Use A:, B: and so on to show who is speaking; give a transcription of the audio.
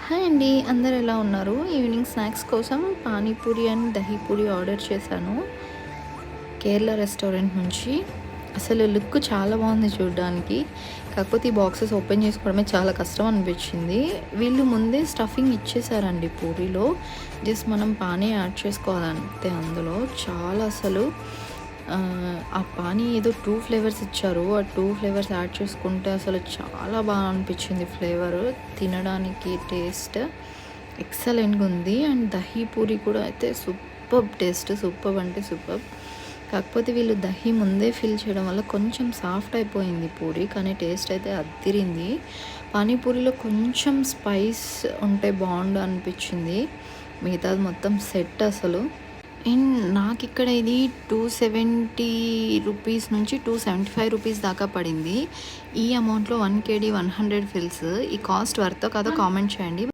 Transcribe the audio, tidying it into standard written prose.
A: Hi అండి, అందరు ఎలా ఉన్నారు? ఈవినింగ్ స్నాక్స్ కోసం పానీపూరి అండ్ దహీ పూరి ఆర్డర్ చేశాను కేరళ రెస్టారెంట్ నుంచి. అసలు లుక్ చాలా బాగుంది చూడడానికి. కాకపోతే ఈ బాక్సెస్ ఓపెన్ చేసుకోవడమే చాలా కష్టం అనిపించింది. వీళ్ళు ముందే స్టఫింగ్ ఇచ్చేసారండి పూరిలో. జస్ట్ మనం పానీ యాడ్ చేసుకోవాలంతే. అందులో చాలా అసలు ఆ పానీ ఏదో 2 ఫ్లేవర్స్ ఇచ్చారు. ఆ 2 ఫ్లేవర్స్ యాడ్ చేసుకుంటే అసలు చాలా బాగా అనిపించింది. ఫ్లేవర్ తినడానికి టేస్ట్ ఎక్సలెంట్గా ఉంది. అండ్ దహీ పూరి కూడా అయితే సూపర్ టేస్ట్, సూపర్ అంటే సూపర్. కాకపోతే వీళ్ళు దహీ ముందే ఫిల్ చేయడం వల్ల కొంచెం సాఫ్ట్ అయిపోయింది పూరి, కానీ టేస్ట్ అయితే అద్దిరింది. పానీపూరిలో కొంచెం స్పైస్ ఉంటే బాగుండు అనిపించింది. మిగతాది మొత్తం సెట్ అసలు. అండ్ నాకు ఇక్కడ ఇది 270 రూపీస్ నుంచి 275 రూపీస్ దాకా పడింది. ఈ అమౌంట్లో 1 KD 100 ఫిల్స్. ఈ కాస్ట్ వర్తో కాదో కామెంట్ చేయండి.